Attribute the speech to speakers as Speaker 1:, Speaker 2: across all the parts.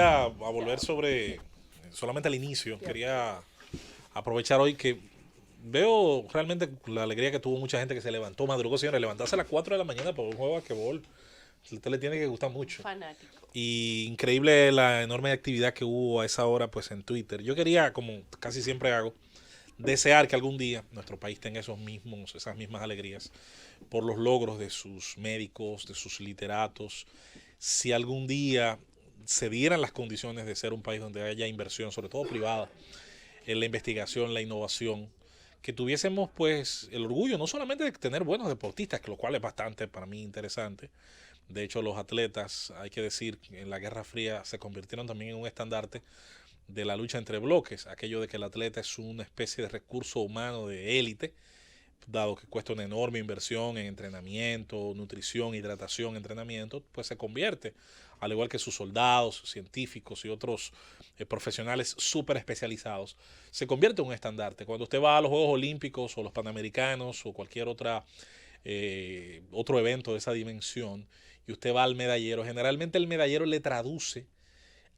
Speaker 1: quería volver sobre solamente al inicio. Quería aprovechar hoy que veo realmente la alegría que tuvo mucha gente que se levantó, madrugó, señores, levantarse a las 4 de la mañana por un juego de basquetbol. A usted le tiene que gustar mucho.
Speaker 2: Fanático.
Speaker 1: Y increíble la enorme actividad que hubo a esa hora pues en Twitter. Yo quería, como casi siempre hago, desear que algún día nuestro país tenga esas mismas alegrías por los logros de sus médicos, de sus literatos. Si algún día se dieran las condiciones de ser un país donde haya inversión, sobre todo privada, en la investigación, la innovación, que tuviésemos pues el orgullo no solamente de tener buenos deportistas, que lo cual es bastante para mí interesante. De hecho, los atletas, hay que decir, en la Guerra Fría se convirtieron también en un estandarte de la lucha entre bloques, aquello de que el atleta es una especie de recurso humano de élite, dado que cuesta una enorme inversión en entrenamiento, nutrición, hidratación, entrenamiento, pues se convierte, al igual que sus soldados, científicos y otros profesionales súper especializados, se convierte en un estandarte. Cuando usted va a los Juegos Olímpicos o los Panamericanos o cualquier otro evento de esa dimensión y usted va al medallero, generalmente el medallero le traduce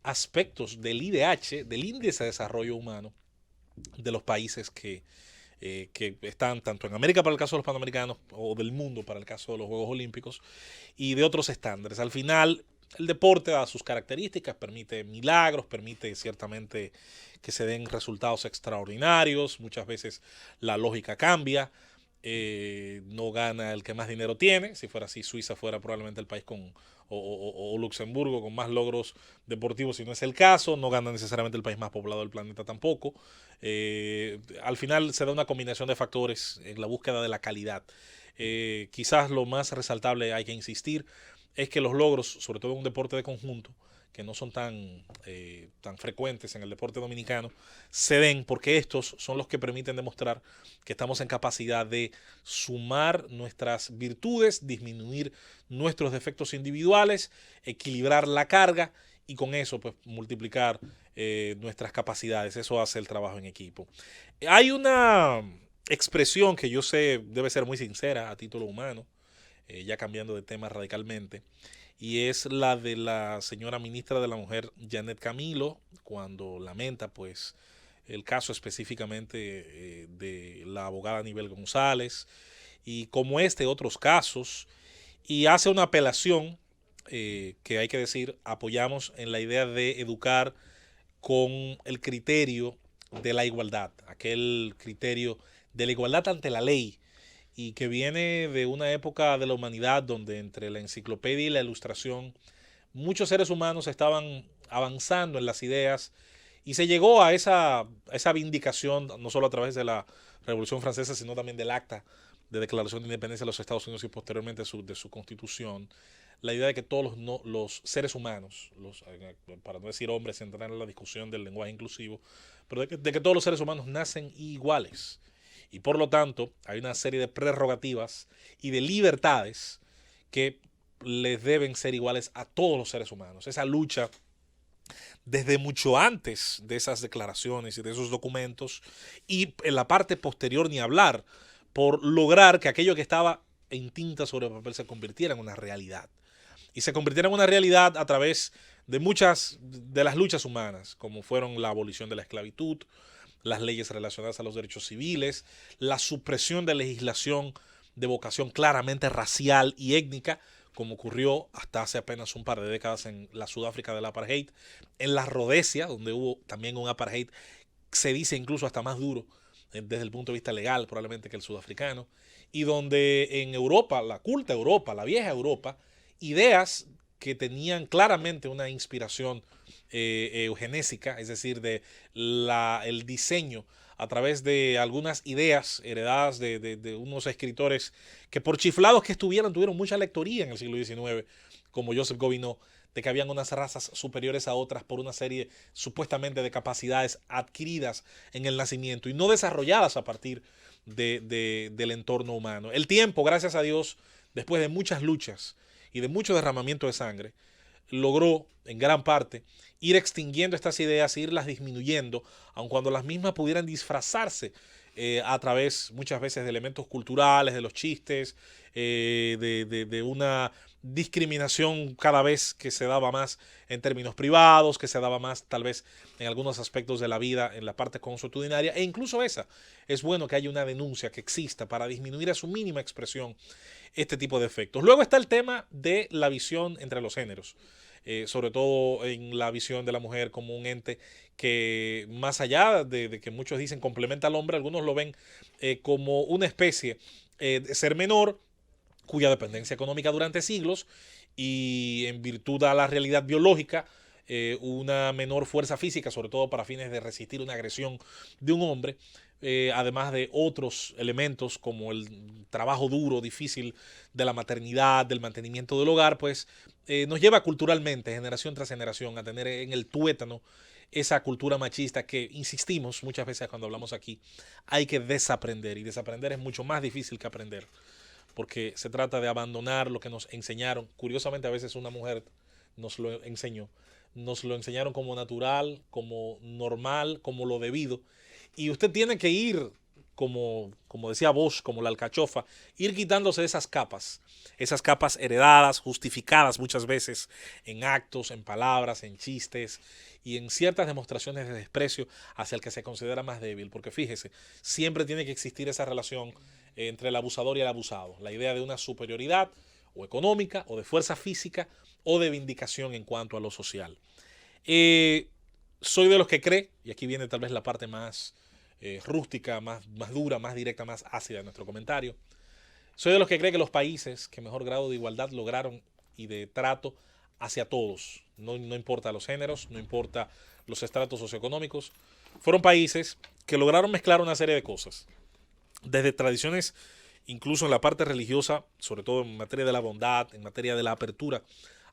Speaker 1: aspectos del IDH, del índice de desarrollo humano de los países que están tanto en América para el caso de los Panamericanos o del mundo para el caso de los Juegos Olímpicos y de otros estándares. Al final, el deporte da sus características, permite milagros, permite ciertamente que se den resultados extraordinarios, muchas veces la lógica cambia, no gana el que más dinero tiene. Si fuera así, Suiza fuera probablemente el país o Luxemburgo con más logros deportivos, si no es el caso. No gana necesariamente el país más poblado del planeta tampoco. Al final se da una combinación de factores en la búsqueda de la calidad. Quizás lo más resaltable, hay que insistir, es que los logros, sobre todo en un deporte de conjunto, que no son tan frecuentes en el deporte dominicano, se den porque estos son los que permiten demostrar que estamos en capacidad de sumar nuestras virtudes, disminuir nuestros defectos individuales, equilibrar la carga y con eso pues multiplicar nuestras capacidades. Eso hace el trabajo en equipo. Hay una expresión que yo sé debe ser muy sincera a título humano, ya cambiando de tema radicalmente, y es la de la señora ministra de la Mujer, Janet Camilo, cuando lamenta pues el caso específicamente de la abogada Anibel González y como otros casos, y hace una apelación que hay que decir, apoyamos en la idea de educar con el criterio de la igualdad, aquel criterio de la igualdad ante la ley, y que viene de una época de la humanidad donde entre la enciclopedia y la ilustración muchos seres humanos estaban avanzando en las ideas y se llegó a esa vindicación no solo a través de la Revolución Francesa, sino también del Acta de Declaración de Independencia de los Estados Unidos y posteriormente de su constitución, la idea de que todos los seres humanos, para no decir hombres, entrar en la discusión del lenguaje inclusivo, pero de que todos los seres humanos nacen iguales. Y por lo tanto, hay una serie de prerrogativas y de libertades que les deben ser iguales a todos los seres humanos. Esa lucha desde mucho antes de esas declaraciones y de esos documentos, y en la parte posterior ni hablar, por lograr que aquello que estaba en tinta sobre el papel se convirtiera en una realidad. Y se convirtiera en una realidad a través de muchas de las luchas humanas, como fueron la abolición de la esclavitud, las leyes relacionadas a los derechos civiles, la supresión de legislación de vocación claramente racial y étnica, como ocurrió hasta hace apenas un par de décadas en la Sudáfrica del apartheid, en la Rodesia, donde hubo también un apartheid, se dice incluso hasta más duro desde el punto de vista legal probablemente que el sudafricano, y donde en Europa, la culta Europa, la vieja Europa, ideas que tenían claramente una inspiración eugenésica, es decir, el diseño a través de algunas ideas heredadas de unos escritores que por chiflados que estuvieran, tuvieron mucha lectoría en el siglo XIX, como Joseph Gobineau, de que habían unas razas superiores a otras por una serie supuestamente de capacidades adquiridas en el nacimiento y no desarrolladas a partir del entorno humano. El tiempo, gracias a Dios, después de muchas luchas y de mucho derramamiento de sangre, logró en gran parte ir extinguiendo estas ideas, irlas disminuyendo, aun cuando las mismas pudieran disfrazarse a través muchas veces de elementos culturales, de los chistes, de una discriminación cada vez que se daba más en términos privados, que se daba más tal vez en algunos aspectos de la vida, en la parte consuetudinaria, e incluso esa. Es bueno que haya una denuncia que exista para disminuir a su mínima expresión este tipo de efectos. Luego está el tema de la visión entre los géneros. Sobre todo en la visión de la mujer como un ente que más allá de que muchos dicen complementa al hombre, algunos lo ven como una especie de ser menor cuya dependencia económica durante siglos y en virtud a la realidad biológica, una menor fuerza física, sobre todo para fines de resistir una agresión de un hombre, además de otros elementos como el trabajo duro, difícil de la maternidad, del mantenimiento del hogar, pues nos lleva culturalmente, generación tras generación, a tener en el tuétano esa cultura machista que, insistimos muchas veces cuando hablamos aquí, hay que desaprender, y desaprender es mucho más difícil que aprender, porque se trata de abandonar lo que nos enseñaron. Curiosamente, a veces una mujer nos lo enseñó. Nos lo enseñaron como natural, como normal, como lo debido. Y usted tiene que ir, como decía Bosch, como la alcachofa, ir quitándose esas capas heredadas, justificadas muchas veces en actos, en palabras, en chistes y en ciertas demostraciones de desprecio hacia el que se considera más débil. Porque fíjese, siempre tiene que existir esa relación entre el abusador y el abusado. La idea de una superioridad o económica o de fuerza física o de vindicación en cuanto a lo social. Soy de los que cree, y aquí viene tal vez la parte más rústica, más dura, más directa, más ácida de nuestro comentario. Soy de los que cree que los países que mejor grado de igualdad lograron y de trato hacia todos, no importa los géneros, no importa los estratos socioeconómicos, fueron países que lograron mezclar una serie de cosas. Desde tradiciones, incluso en la parte religiosa, sobre todo en materia de la bondad, en materia de la apertura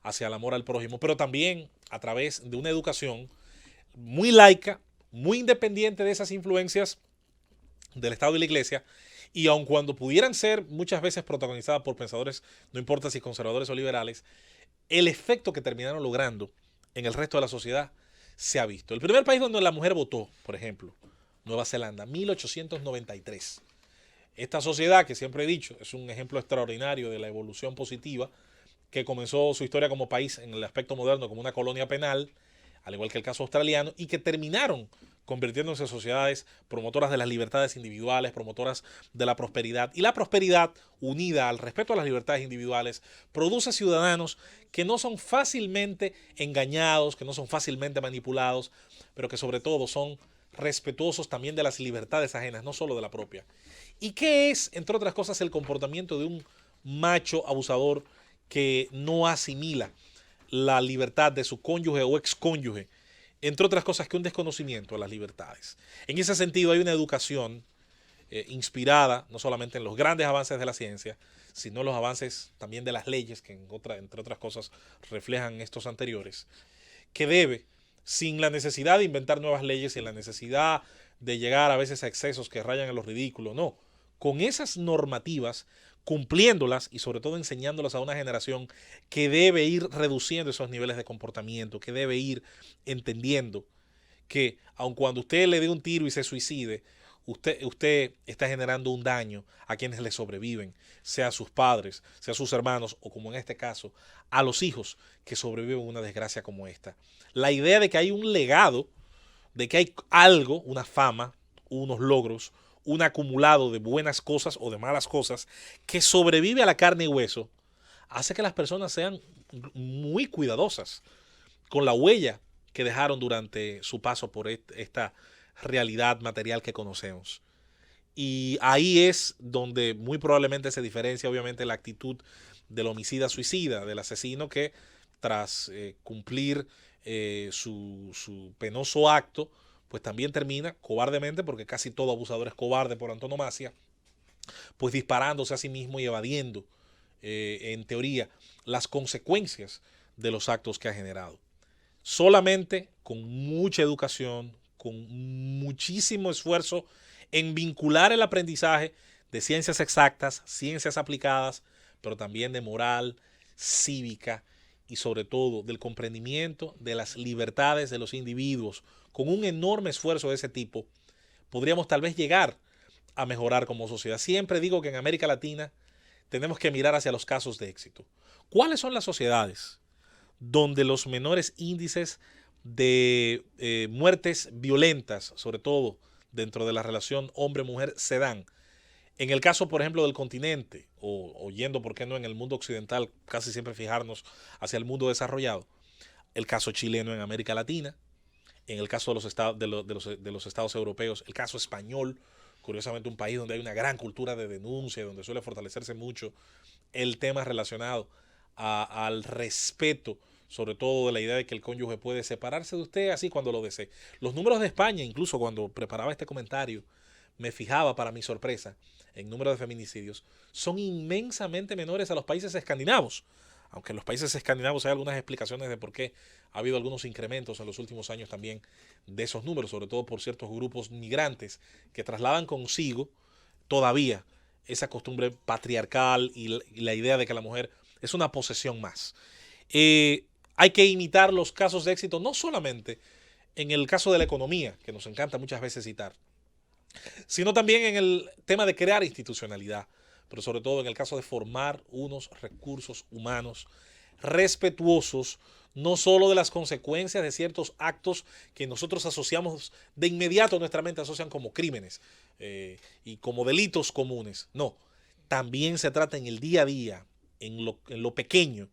Speaker 1: hacia el amor al prójimo, pero también a través de una educación muy laica, muy independiente de esas influencias del Estado y la Iglesia, y aun cuando pudieran ser muchas veces protagonizadas por pensadores, no importa si conservadores o liberales, el efecto que terminaron logrando en el resto de la sociedad se ha visto. El primer país donde la mujer votó, por ejemplo, Nueva Zelanda, 1893. Esta sociedad, que siempre he dicho, es un ejemplo extraordinario de la evolución positiva, que comenzó su historia como país en el aspecto moderno como una colonia penal, al igual que el caso australiano, y que terminaron convirtiéndose en sociedades promotoras de las libertades individuales, promotoras de la prosperidad. Y la prosperidad, unida al respeto a las libertades individuales, produce ciudadanos que no son fácilmente engañados, que no son fácilmente manipulados, pero que sobre todo son respetuosos también de las libertades ajenas, no solo de la propia. ¿Y qué es, entre otras cosas, el comportamiento de un macho abusador que no asimila la libertad de su cónyuge o excónyuge? Entre otras cosas que un desconocimiento de las libertades. En ese sentido hay una educación inspirada no solamente en los grandes avances de la ciencia, sino en los avances también de las leyes, que entre otras cosas reflejan estos anteriores, que debe, sin la necesidad de inventar nuevas leyes, sin la necesidad de llegar a veces a excesos que rayan en lo ridículo, no, con esas normativas, cumpliéndolas y sobre todo enseñándolas a una generación que debe ir reduciendo esos niveles de comportamiento, que debe ir entendiendo que aun cuando usted le dé un tiro y se suicide, usted está generando un daño a quienes le sobreviven, sea a sus padres, sea a sus hermanos o, como en este caso, a los hijos que sobreviven a una desgracia como esta. La idea de que hay un legado, de que hay algo, una fama, unos logros, un acumulado de buenas cosas o de malas cosas que sobrevive a la carne y hueso, hace que las personas sean muy cuidadosas con la huella que dejaron durante su paso por esta realidad material que conocemos. Y ahí es donde muy probablemente se diferencia obviamente la actitud del homicida suicida, del asesino que tras cumplir su penoso acto, pues también termina cobardemente, porque casi todo abusador es cobarde por antonomasia, pues disparándose a sí mismo y evadiendo, en teoría, las consecuencias de los actos que ha generado. Solamente con mucha educación, con muchísimo esfuerzo en vincular el aprendizaje de ciencias exactas, ciencias aplicadas, pero también de moral, cívica y sobre todo del comprendimiento de las libertades de los individuos, con un enorme esfuerzo de ese tipo, podríamos tal vez llegar a mejorar como sociedad. Siempre digo que en América Latina tenemos que mirar hacia los casos de éxito. ¿Cuáles son las sociedades donde los menores índices de muertes violentas, sobre todo dentro de la relación hombre-mujer, se dan? En el caso, por ejemplo, del continente, o yendo, ¿por qué no?, en el mundo occidental, casi siempre fijarnos hacia el mundo desarrollado, el caso chileno en América Latina, en el caso de los estados europeos, el caso español, curiosamente un país donde hay una gran cultura de denuncia, donde suele fortalecerse mucho el tema relacionado al respeto, sobre todo de la idea de que el cónyuge puede separarse de usted así cuando lo desee. Los números de España, incluso cuando preparaba este comentario, me fijaba para mi sorpresa en número de feminicidios, son inmensamente menores a los países escandinavos. Aunque en los países escandinavos hay algunas explicaciones de por qué ha habido algunos incrementos en los últimos años también de esos números, sobre todo por ciertos grupos migrantes que trasladan consigo todavía esa costumbre patriarcal y la idea de que la mujer es una posesión más. Hay que imitar los casos de éxito, no solamente en el caso de la economía, que nos encanta muchas veces citar, sino también en el tema de crear institucionalidad, pero sobre todo en el caso de formar unos recursos humanos respetuosos, no solo de las consecuencias de ciertos actos que nosotros asociamos de inmediato, nuestra mente asocian como crímenes y como delitos comunes. No, también se trata en el día a día, en lo pequeño.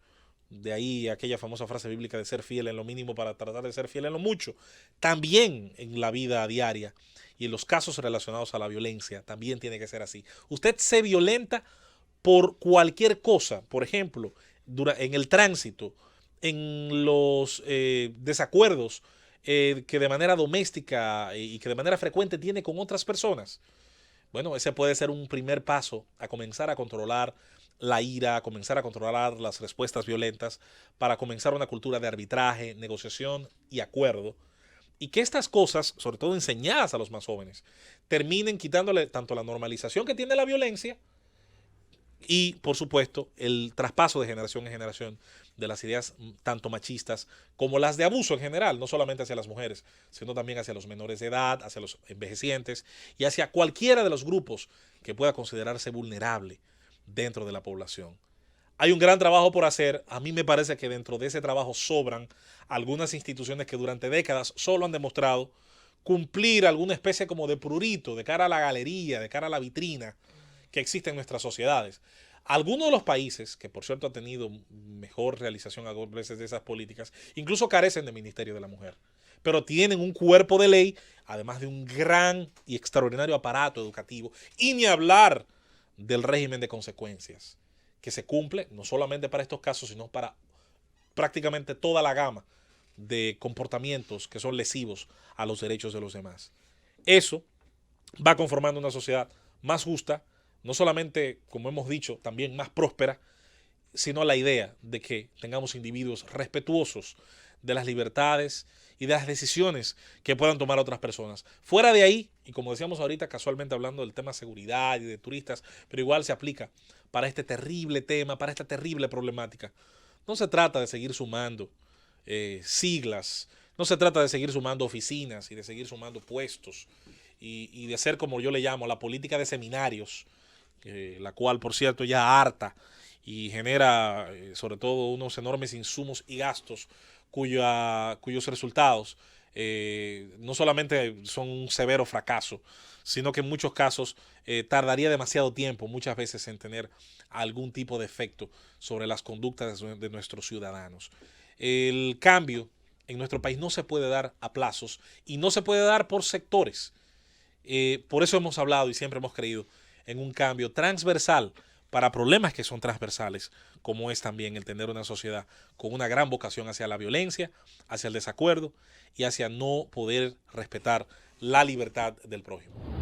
Speaker 1: De ahí aquella famosa frase bíblica de ser fiel en lo mínimo para tratar de ser fiel en lo mucho. También en la vida diaria y en los casos relacionados a la violencia, también tiene que ser así. Usted se violenta por cualquier cosa, por ejemplo, en el tránsito, en los desacuerdos que de manera doméstica y que de manera frecuente tiene con otras personas. Bueno, ese puede ser un primer paso a comenzar a controlar la ira, a comenzar a controlar las respuestas violentas, para comenzar una cultura de arbitraje, negociación y acuerdo. Y que estas cosas, sobre todo enseñadas a los más jóvenes, terminen quitándole tanto la normalización que tiene la violencia y, por supuesto, el traspaso de generación en generación de las ideas tanto machistas como las de abuso en general, no solamente hacia las mujeres, sino también hacia los menores de edad, hacia los envejecientes y hacia cualquiera de los grupos que pueda considerarse vulnerable dentro de la población. Hay un gran trabajo por hacer. A mí me parece que dentro de ese trabajo sobran algunas instituciones que durante décadas solo han demostrado cumplir alguna especie como de prurito de cara a la galería, de cara a la vitrina que existe en nuestras sociedades. Algunos de los países, que por cierto han tenido mejor realización a veces de esas políticas, incluso carecen de Ministerio de la Mujer, pero tienen un cuerpo de ley, además de un gran y extraordinario aparato educativo, y ni hablar del régimen de consecuencias, que se cumple no solamente para estos casos, sino para prácticamente toda la gama de comportamientos que son lesivos a los derechos de los demás. Eso va conformando una sociedad más justa, no solamente, como hemos dicho, también más próspera, sino la idea de que tengamos individuos respetuosos de las libertades y de las decisiones que puedan tomar otras personas. Fuera de ahí, y como decíamos ahorita casualmente hablando del tema seguridad y de turistas, pero igual se aplica para este terrible tema, para esta terrible problemática. No se trata de seguir sumando siglas, no se trata de seguir sumando oficinas y de seguir sumando puestos y de hacer, como yo le llamo, la política de seminarios, la cual, por cierto, ya harta y genera sobre todo unos enormes insumos y gastos cuyos resultados no solamente son un severo fracaso, sino que en muchos casos tardaría demasiado tiempo, muchas veces, en tener algún tipo de efecto sobre las conductas de nuestros ciudadanos. El cambio en nuestro país no se puede dar a plazos y no se puede dar por sectores. Por eso hemos hablado y siempre hemos creído en un cambio transversal para problemas que son transversales, como es también el tener una sociedad con una gran vocación hacia la violencia, hacia el desacuerdo y hacia no poder respetar la libertad del prójimo.